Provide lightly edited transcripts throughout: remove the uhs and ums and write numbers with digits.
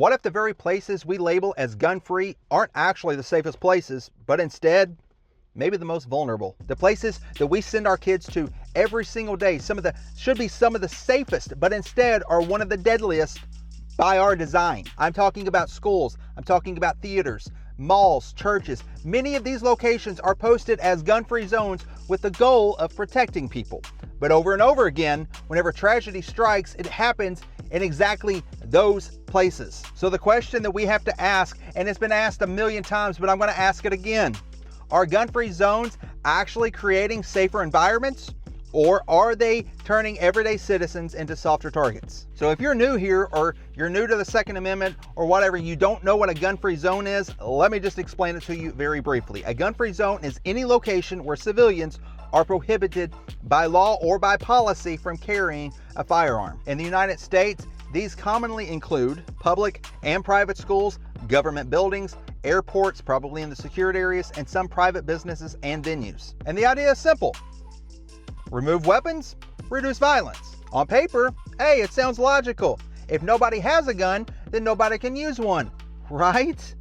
What if the very places we label as gun-free aren't actually the safest places, but instead, maybe the most vulnerable? The places that we send our kids to every single day, should be some of the safest, but instead are one of the deadliest by our design. I'm talking about schools, I'm talking about theaters, malls, churches. Many of these locations are posted as gun-free zones with the goal of protecting people. But over and over again, whenever tragedy strikes, it happens in exactly those places. So the question that we have to ask, and it's been asked a million times, but I'm going to ask it again. Are gun-free zones actually creating safer environments, or are they turning everyday citizens into softer targets? So if you're new here, or you're new to the Second Amendment, or whatever, you don't know what a gun-free zone is, let me just explain it to you very briefly. A gun-free zone is any location where civilians are prohibited by law or by policy from carrying a firearm. In the United States, these commonly include public and private schools, government buildings, airports, probably in the secured areas, and some private businesses and venues. And the idea is simple. Remove weapons, reduce violence. On paper, hey, it sounds logical. If nobody has a gun, then nobody can use one, right?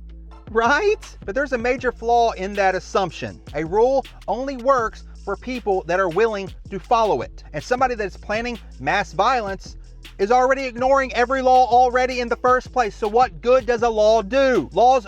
Right? But there's a major flaw in that assumption. A rule only works for people that are willing to follow it. And somebody that's planning mass violence is already ignoring every law already in the first place. So what good does a law do? Laws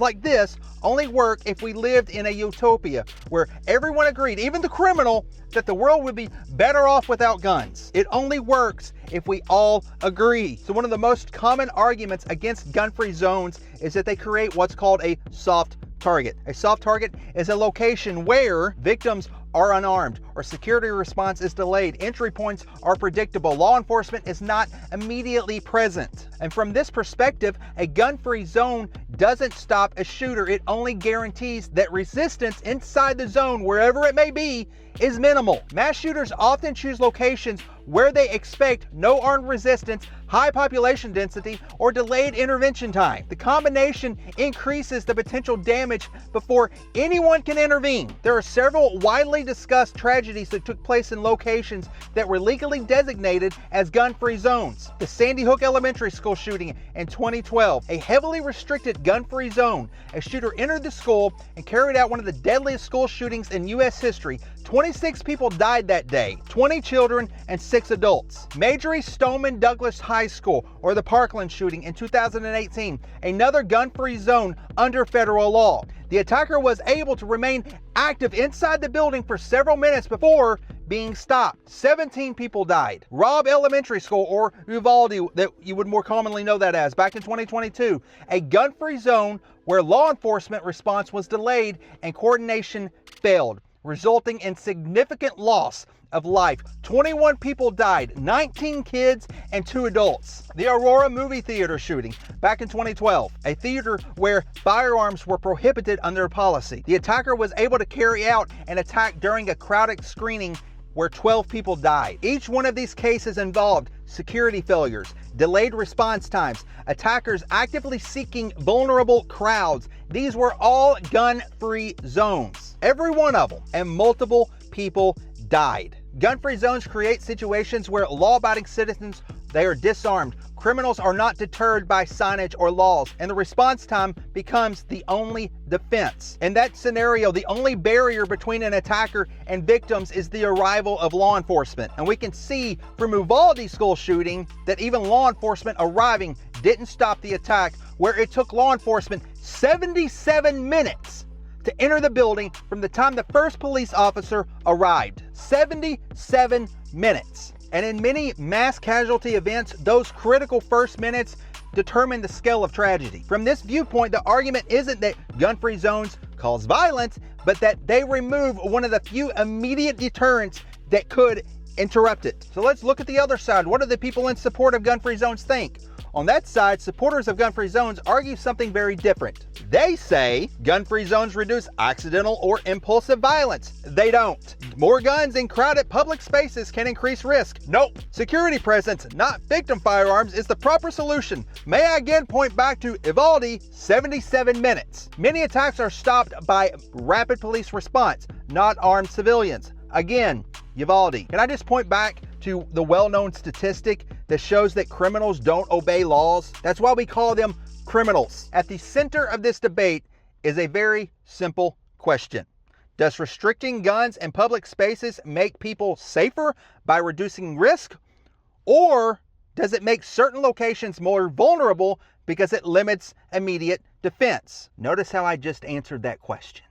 like this only work if we lived in a utopia where everyone agreed, even the criminal, that the world would be better off without guns. It only works if we all agree. So one of the most common arguments against gun-free zones is that they create what's called a soft target. A soft target is a location where victims are unarmed, or security response is delayed, entry points are predictable, law enforcement is not immediately present. And from this perspective, a gun-free zone doesn't stop a shooter. It only guarantees that resistance inside the zone, wherever it may be, is minimal. Mass shooters often choose locations where they expect no armed resistance, high population density, or delayed intervention time. The combination increases the potential damage before anyone can intervene. There are several widely discussed tragedies that took place in locations that were legally designated as gun-free zones. The Sandy Hook Elementary School shooting in 2012, a heavily restricted gun-free zone. A shooter entered the school and carried out one of the deadliest school shootings in U.S. history. 26 people died that day, 20 children and 6 adults. Marjory Stoneman Douglas High School, or the Parkland shooting in 2018, another gun-free zone under federal law. The attacker was able to remain active inside the building for several minutes before being stopped. 17 people died. Robb Elementary School, or Uvalde, that you would more commonly know that as, back in 2022, a gun-free zone where law enforcement response was delayed and coordination failed, resulting in significant loss of life. 21 people died, 19 kids and 2 adults. The Aurora movie theater shooting back in 2012, a theater where firearms were prohibited under policy. The attacker was able to carry out an attack during a crowded screening where 12 people died. Each one of these cases involved security failures, delayed response times, attackers actively seeking vulnerable crowds. These were all gun-free zones, every one of them, and multiple people died. Gun-free zones create situations where law-abiding citizens, they are disarmed. Criminals are not deterred by signage or laws, and the response time becomes the only defense. In that scenario, the only barrier between an attacker and victims is the arrival of law enforcement. And we can see from Uvalde school shooting that even law enforcement arriving didn't stop the attack, where it took law enforcement 77 minutes to enter the building from the time the first police officer arrived. 77 minutes. And in many mass casualty events, those critical first minutes determine the scale of tragedy. From this viewpoint, the argument isn't that gun-free zones cause violence, but that they remove one of the few immediate deterrents that could interrupt it. So let's look at the other side. What do the people in support of gun-free zones think? On that side, supporters of gun-free zones argue something very different. They say gun-free zones reduce accidental or impulsive violence. They don't. More guns in crowded public spaces can increase risk. Nope. Security presence, not victim firearms, is the proper solution. May I again point back to Uvalde, 77 minutes. Many attacks are stopped by rapid police response, not armed civilians. Again, Uvalde. Can I just point back to the well-known statistic that shows that criminals don't obey laws? That's why we call them criminals. At the center of this debate is a very simple question. Does restricting guns in public spaces make people safer by reducing risk? Or does it make certain locations more vulnerable because it limits immediate defense? Notice how I just answered that question.